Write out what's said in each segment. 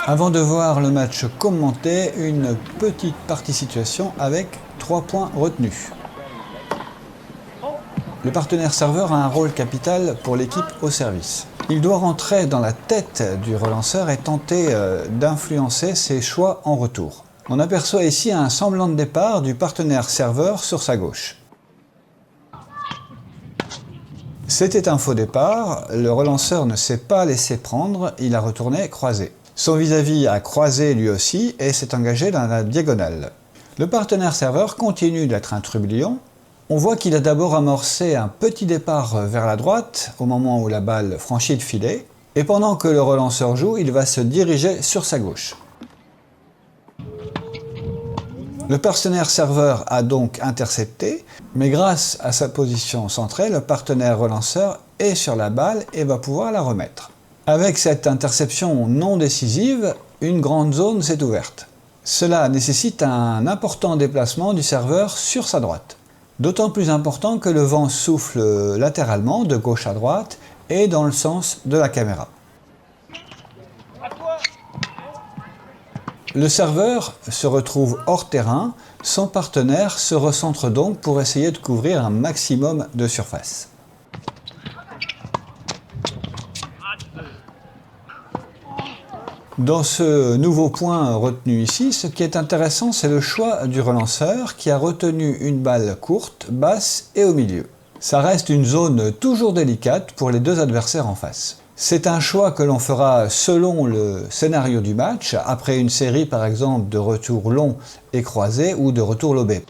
Avant de voir le match commenté, une petite partie situation avec 3 points retenus. Le partenaire serveur a un rôle capital pour l'équipe au service. Il doit rentrer dans la tête du relanceur et tenter d'influencer ses choix en retour. On aperçoit ici un semblant de départ du partenaire serveur sur sa gauche. C'était un faux départ, le relanceur ne s'est pas laissé prendre, il a retourné croisé. Son vis-à-vis a croisé lui aussi et s'est engagé dans la diagonale. Le partenaire serveur continue d'être un trublion. On voit qu'il a d'abord amorcé un petit départ vers la droite au moment où la balle franchit le filet. Et pendant que le relanceur joue, il va se diriger sur sa gauche. Le partenaire serveur a donc intercepté, mais grâce à sa position centrée, le partenaire relanceur est sur la balle et va pouvoir la remettre. Avec cette interception non décisive, une grande zone s'est ouverte. Cela nécessite un important déplacement du serveur sur sa droite. D'autant plus important que le vent souffle latéralement, de gauche à droite, et dans le sens de la caméra. Le serveur se retrouve hors terrain, son partenaire se recentre donc pour essayer de couvrir un maximum de surface. Dans ce nouveau point retenu ici, ce qui est intéressant, c'est le choix du relanceur qui a retenu une balle courte, basse et au milieu. Ça reste une zone toujours délicate pour les deux adversaires en face. C'est un choix que l'on fera selon le scénario du match, après une série par exemple de retours longs et croisés ou de retours lobés.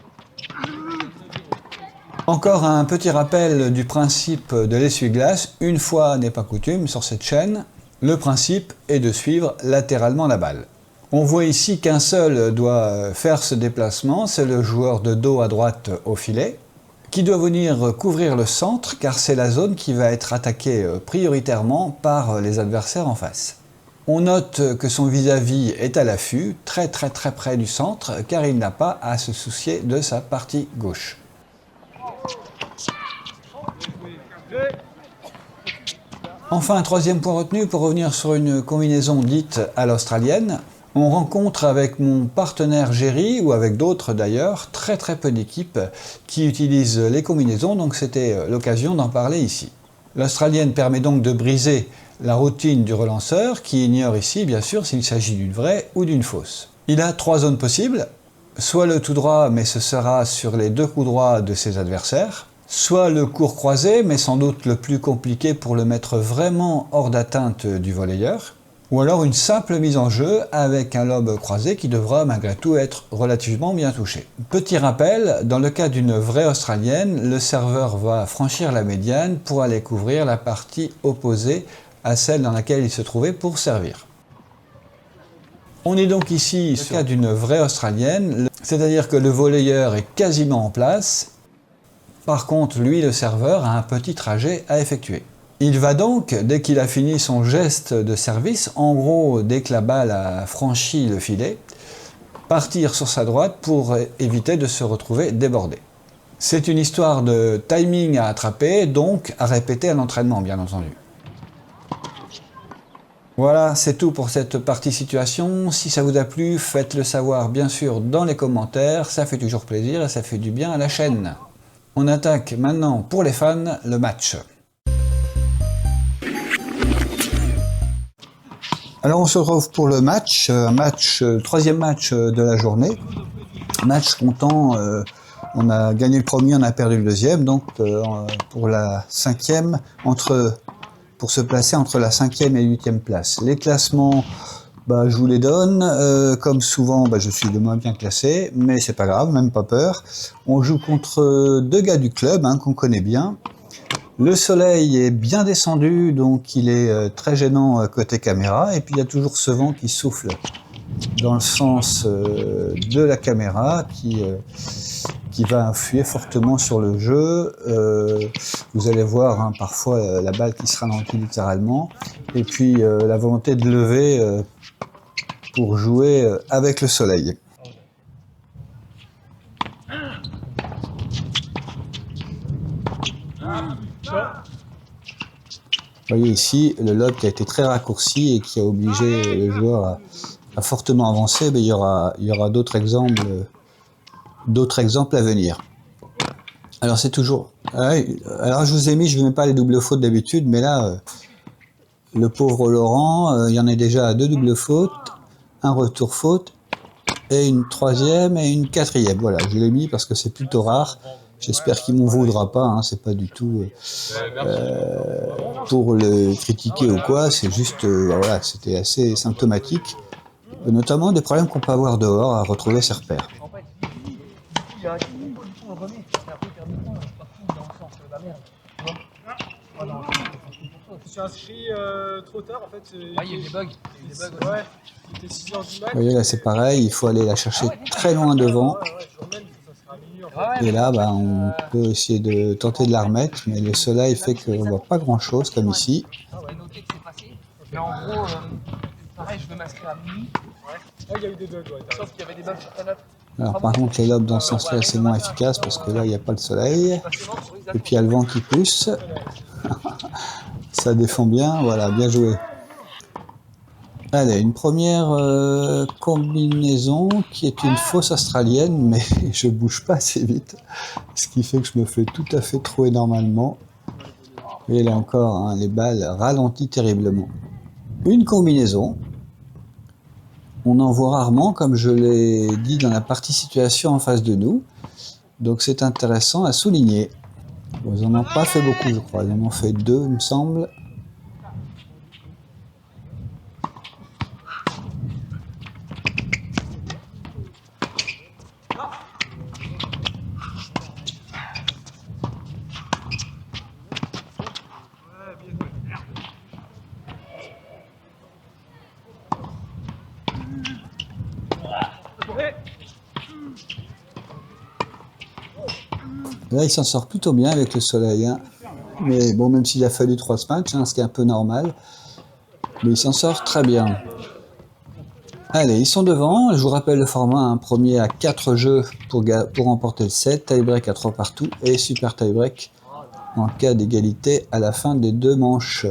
Encore un petit rappel du principe de l'essuie-glace, une fois n'est pas coutume sur cette chaîne. Le principe est de suivre latéralement la balle. On voit ici qu'un seul doit faire ce déplacement, c'est le joueur de dos à droite au filet, qui doit venir couvrir le centre car c'est la zone qui va être attaquée prioritairement par les adversaires en face. On note que son vis-à-vis est à l'affût, très près du centre, car il n'a pas à se soucier de sa partie gauche. Enfin, troisième point retenu pour revenir sur une combinaison dite à l'australienne. On rencontre avec mon partenaire Jerry, ou avec d'autres d'ailleurs, très peu d'équipes qui utilisent les combinaisons, donc c'était l'occasion d'en parler ici. L'australienne permet donc de briser la routine du relanceur, qui ignore ici bien sûr s'il s'agit d'une vraie ou d'une fausse. Il a 3 zones possibles, soit le tout droit, mais ce sera sur les 2 coups droits de ses adversaires, soit le court croisé, mais sans doute le plus compliqué pour le mettre vraiment hors d'atteinte du volleyeur, ou alors une simple mise en jeu avec un lob croisé qui devra malgré tout être relativement bien touché. Petit rappel, dans le cas d'une vraie australienne, le serveur va franchir la médiane pour aller couvrir la partie opposée à celle dans laquelle il se trouvait pour servir. On est donc ici sur le cas d'une vraie australienne, c'est-à-dire que le volleyeur est quasiment en place. Par contre, lui, le serveur, a un petit trajet à effectuer. Il va donc, dès qu'il a fini son geste de service, en gros, dès que la balle a franchi le filet, partir sur sa droite pour éviter de se retrouver débordé. C'est une histoire de timing à attraper, donc à répéter à l'entraînement, bien entendu. Voilà, c'est tout pour cette partie situation. Si ça vous a plu, faites-le savoir bien sûr dans les commentaires, ça fait toujours plaisir et ça fait du bien à la chaîne. On attaque maintenant, pour les fans, le match. Alors on se retrouve pour le match, le 3e match de la journée. Match comptant, on a gagné le premier, on a perdu le 2e, donc pour la 5e, pour se placer entre la 5e et 8e place. Les classements, je vous les donne, comme souvent je suis le moins bien classé, mais c'est pas grave, même pas peur. On joue contre 2 gars du club qu'on connaît bien. Le soleil est bien descendu, donc il est très gênant côté caméra, et puis il y a toujours ce vent qui souffle dans le sens de la caméra qui va influer fortement sur le jeu. Vous allez voir parfois la balle qui se ralentit littéralement, et puis la volonté de lever pour jouer avec le soleil. Vous voyez ici le lob qui a été très raccourci et qui a obligé le joueur à fortement avancer, mais il y aura d'autres exemples à venir. Alors c'est toujours... Alors je vous ai mis, je ne mets pas les doubles fautes d'habitude, mais là, le pauvre Laurent, il y en a déjà 2 doubles fautes, un retour faute, et une troisième et une quatrième. Voilà, je l'ai mis parce que c'est plutôt rare. J'espère qu'il m'en voudra pas, hein, c'est pas du tout pour le critiquer ou quoi, c'est juste, voilà, c'était assez symptomatique, notamment des problèmes qu'on peut avoir dehors à retrouver ses repères. Je suis inscrit trop tard en fait. Il y a eu des bugs. Ouais, il était 6h du mat. Vous voyez là c'est pareil, il faut aller la chercher très loin devant. Et là bah, on peut essayer de tenter de la remettre, mais le soleil fait qu'on ne voit pas grand chose comme ici. Noter que c'est passé. Mais en gros, pareil, je veux m'inscrire à minuit. Il y a eu des bugs, ouais. Sauf qu'il y avait des bugs sur ta note. Alors par contre les lobes dans ce sens-là c'est moins efficace parce que là il n'y a pas le soleil. Et puis il y a le vent qui pousse. Ça défend bien, voilà, bien joué. Allez, une première combinaison qui est une fausse australienne, mais je bouge pas assez vite, ce qui fait que je me fais tout à fait trouer normalement. Et là encore, hein, les balles ralentissent terriblement. Une combinaison, on en voit rarement, comme je l'ai dit dans la partie situation en face de nous, donc c'est intéressant à souligner. Ils n'en ont pas fait beaucoup, je crois, ils en ont fait 2, il me semble. Là, il s'en sort plutôt bien avec le soleil. Hein. Mais bon, même s'il a fallu 3 matchs, hein, ce qui est un peu normal. Mais il s'en sort très bien. Allez, ils sont devant. Je vous rappelle le format, un premier à 4 jeux pour remporter le set, tie-break à 3 partout et super tie-break en cas d'égalité à la fin des 2 manches.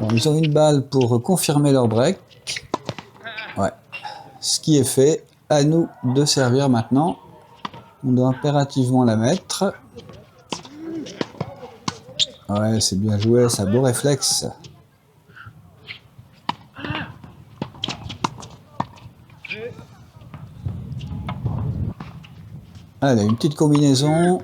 Bon, ils ont une balle pour confirmer leur break. Ouais. Ce qui est fait, à nous de servir maintenant. On doit impérativement la mettre. Ouais, c'est bien joué, ça beau réflexe. Allez, une petite combinaison.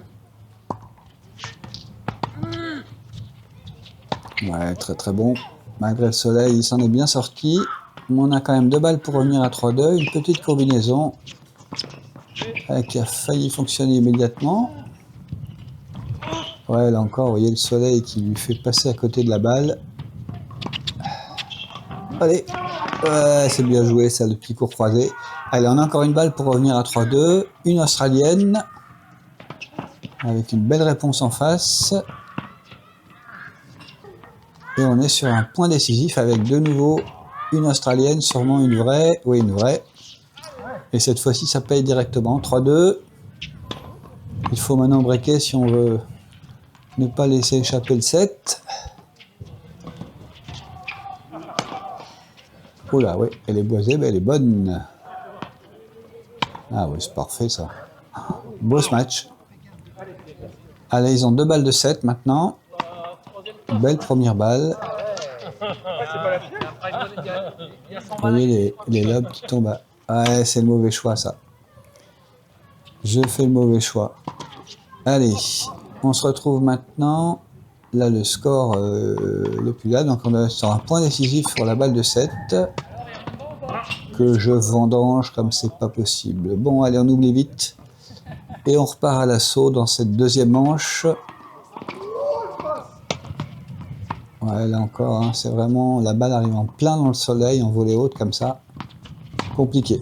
Ouais, très très bon. Malgré le soleil, il s'en est bien sorti. On a quand même 2 balles pour revenir à 3-2. Une petite combinaison qui a failli fonctionner immédiatement. Ouais, là encore, vous voyez le soleil qui lui fait passer à côté de la balle. Allez, ouais, c'est bien joué, ça, le petit court croisé. Allez, on a encore une balle pour revenir à 3-2. Une australienne, avec une belle réponse en face. Et on est sur un point décisif avec de nouveau une australienne, sûrement une vraie. Oui, une vraie. Et cette fois-ci, ça paye directement. 3-2. Il faut maintenant breaker si on veut ne pas laisser échapper le set. Oula, oui, elle est boisée, mais elle est bonne. Ah oui, c'est parfait ça. Beau ce match. Allez, ils ont 2 balles de 7 maintenant. Belle première balle. Vous voyez les lobes qui tombent à... Ouais, c'est le mauvais choix ça. Je fais le mauvais choix. Allez, on se retrouve maintenant. Là, le score n'est plus là. Donc, on est sur un point décisif sur la balle de 7. Que je vendange comme c'est pas possible. Bon, allez, on oublie vite. Et on repart à l'assaut dans cette deuxième manche. Ouais, là encore, hein, c'est vraiment... La balle arrive en plein dans le soleil, en volée haute comme ça. Compliqué.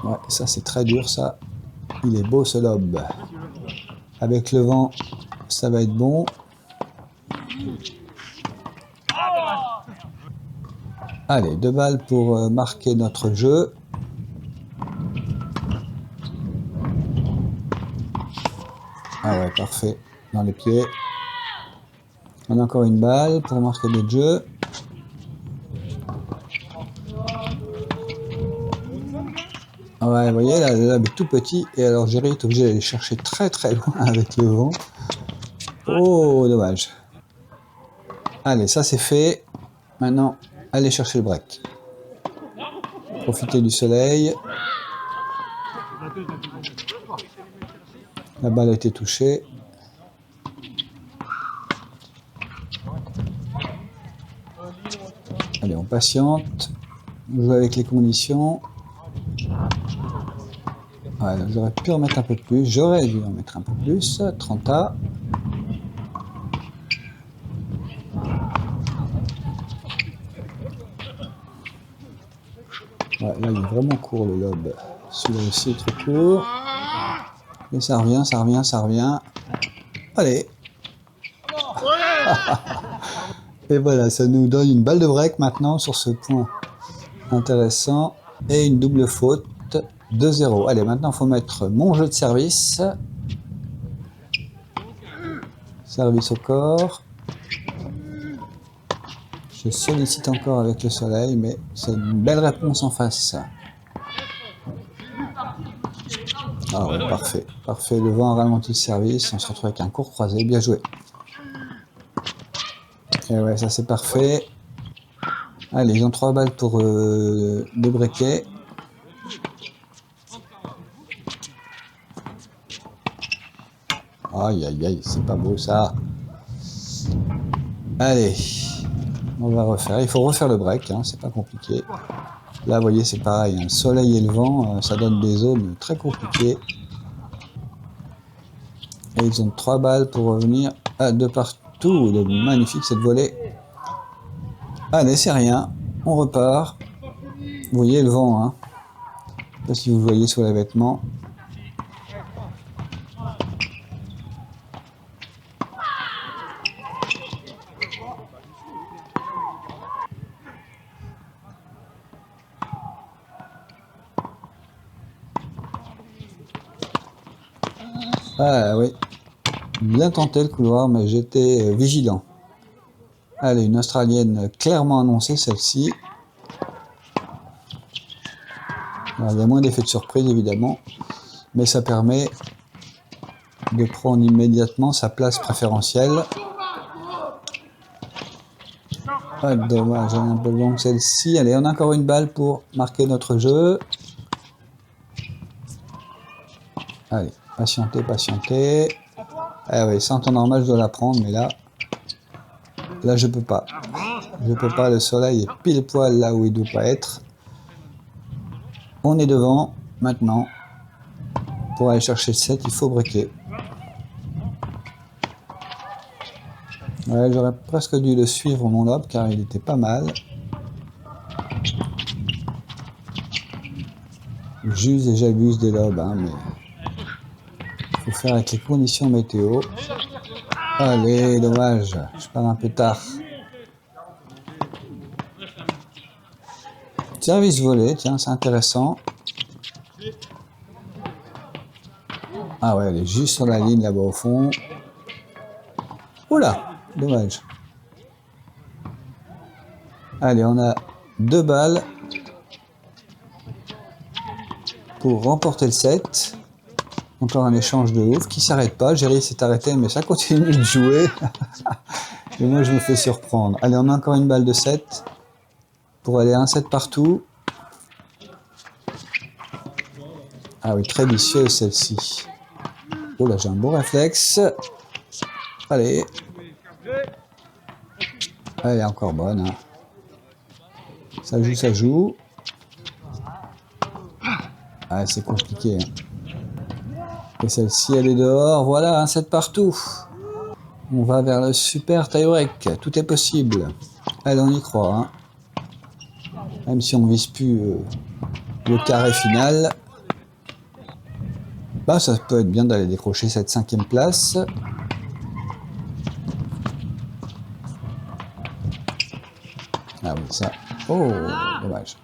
Ouais, ça c'est très dur ça. Il est beau ce lob. Avec le vent, ça va être bon. Allez, 2 balles pour marquer notre jeu. Ah ouais, parfait. Dans les pieds. On a encore une balle pour marquer le jeu. Ouais, vous voyez, là, le lob est tout petit. Et alors, Jerry est obligé d'aller chercher très très loin avec le vent. Oh, dommage. Allez, ça c'est fait. Maintenant, allez chercher le break. Profitez du soleil. La balle a été touchée. Allez, on patiente. On joue avec les conditions. Ouais, j'aurais pu en mettre un peu plus. J'aurais dû en mettre un peu plus. 30A. Ouais, là, il est vraiment court le lob. Celui-là aussi est trop court. Et ça revient, ça revient, ça revient. Allez. Et voilà, ça nous donne une balle de break maintenant sur ce point intéressant. Et une double faute. 2-0. Allez, maintenant, il faut mettre mon jeu de service. Service au corps. Je sollicite encore avec le soleil, mais c'est une belle réponse en face. Ah ouais, parfait. Parfait, le vent a ralenti le service. On se retrouve avec un court croisé. Bien joué. Et ouais, ça c'est parfait. Allez, ils ont 3 balles pour débreaker. Aïe, aïe, aïe, c'est pas beau ça. Allez, on va refaire. Il faut refaire le break, hein, c'est pas compliqué. Là, vous voyez, c'est pareil. Le soleil et le vent, ça donne des zones très compliquées. Et ils ont 3 balles pour revenir de partout. Magnifique cette volée. Allez, c'est rien. On repart. Vous voyez le vent, hein. Je sais pas si vous le voyez sur les vêtements. Ah oui, bien tenté le couloir, mais j'étais vigilant. Allez, une Australienne clairement annoncée, celle-ci. Il y a moins d'effet de surprise, évidemment, mais ça permet de prendre immédiatement sa place préférentielle. Ah, dommage, elle est un peu longue celle-ci. Allez, on a encore une balle pour marquer notre jeu. Allez, patientez, patientez. Ah oui, c'est en temps normal, je dois la prendre, mais là je peux pas. Je peux pas, le soleil est pile poil là où il doit pas être. On est devant, maintenant. Pour aller chercher le 7, il faut breaker. Ouais, j'aurais presque dû le suivre mon lob, car il était pas mal. J'use et j'abuse des lobes, hein, mais il faut faire avec les conditions météo. Allez, dommage, je pars un peu tard. Service volé, tiens, c'est intéressant. Ah ouais, elle est juste sur la ligne là-bas au fond. Oula, dommage. Allez, on a 2 balles pour remporter le 7. Encore un échange de ouf qui s'arrête pas. Jerry s'est arrêté, mais ça continue de jouer. Et moi, je me fais surprendre. Allez, on a encore une balle de 7 pour aller 1-7 partout. Ah oui, très vicieuse celle-ci. Oh là, j'ai un bon réflexe. Allez. Elle est encore bonne. Hein. Ça joue, ça joue. Ah, c'est compliqué. Hein. Et celle-ci, elle est dehors. Voilà, 1-7 partout. On va vers le super tie-break. Tout est possible. Allez, on y croit. Hein. Même si on ne vise plus le carré final. Bah, ça peut être bien d'aller décrocher cette 5e place. Ah oui, ça. Oh, dommage.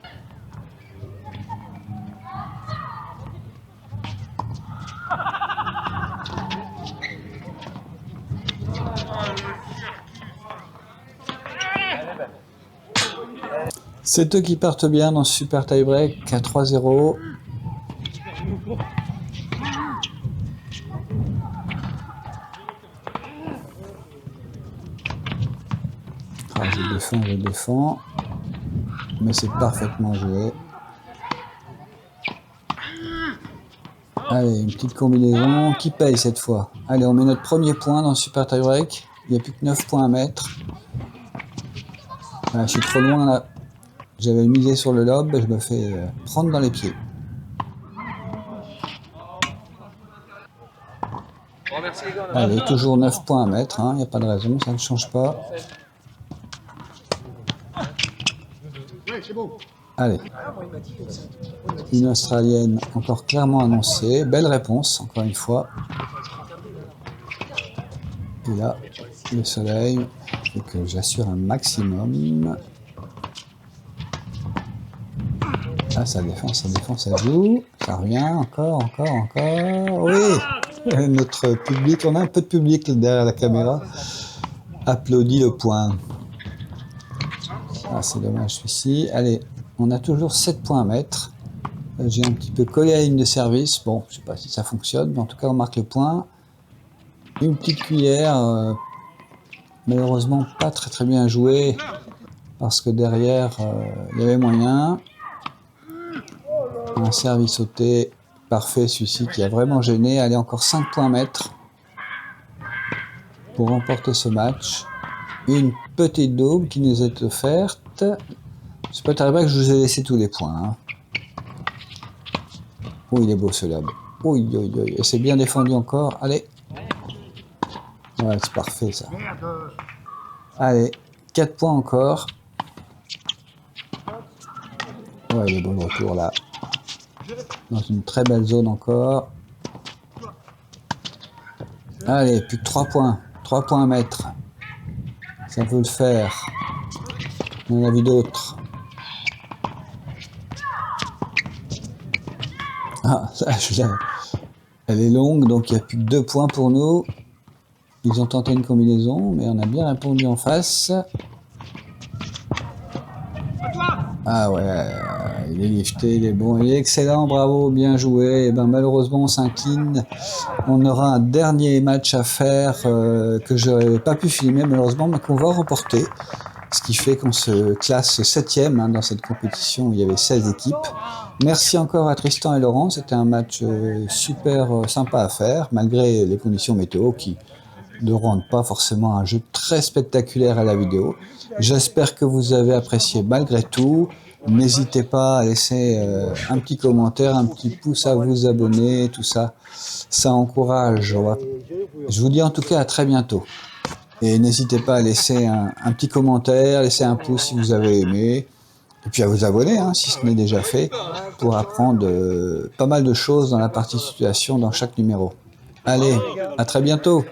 C'est eux qui partent bien dans ce super tie-break à 3-0. Ah, je défends. Mais c'est parfaitement joué. Allez, une petite combinaison qui paye cette fois. Allez, on met notre premier point dans le super tie-break. Il n'y a plus que 9 points à mettre. Ah, je suis trop loin là. J'avais misé sur le lob, je me fais prendre dans les pieds. Allez, toujours 9 points à mettre, il n'y a pas de raison, ça ne change pas. Allez, une Australienne encore clairement annoncée, belle réponse encore une fois. Et là, le soleil, il faut que j'assure un maximum. Ah, ça défend, ça joue, ça revient, encore, oui. Notre public, on a un peu de public derrière la caméra, applaudit le point. Ah, c'est dommage celui-ci. Allez, on a toujours 7 points à mettre. J'ai un petit peu collé à la ligne de service. Bon, je sais pas si ça fonctionne, mais en tout cas, on marque le point. Une petite cuillère, malheureusement pas très bien jouée, parce que derrière, il y avait moyen. Un service sauté, parfait celui-ci qui a vraiment gêné. Allez, encore 5 points à mettre pour remporter ce match. Une petite double qui nous est offerte. C'est pas très vrai que je vous ai laissé tous les points. Oh, il est beau ce lob. Oui, et c'est bien défendu encore. Allez. Ouais, c'est parfait ça. Allez, 4 points encore. Ouais, il est bon le retour là. Dans une très belle zone encore. Allez, plus que 3 points. 3 points à mettre. Ça peut le faire. On en a vu d'autres. Ah, elle est longue, donc il n'y a plus que 2 points pour nous. Ils ont tenté une combinaison, mais on a bien répondu en face. Ah ouais, il est lifté, il est bon, il est excellent, bravo, bien joué. Et ben malheureusement on s'incline. On aura un dernier match à faire que je n'aurais pas pu filmer malheureusement, mais qu'on va reporter. Ce qui fait qu'on se classe 7e dans cette compétition où il y avait 16 équipes. Merci encore à Tristan et Laurent, c'était un match super sympa à faire, malgré les conditions météo qui ne rendent pas forcément un jeu très spectaculaire à la vidéo. J'espère que vous avez apprécié malgré tout. N'hésitez pas à laisser un petit commentaire, un petit pouce à vous abonner, tout ça, ça encourage. Je vous dis en tout cas à très bientôt. Et n'hésitez pas à laisser un petit commentaire, laisser un pouce si vous avez aimé, et puis à vous abonner si ce n'est déjà fait, pour apprendre pas mal de choses dans la partie situation dans chaque numéro. Allez, à très bientôt.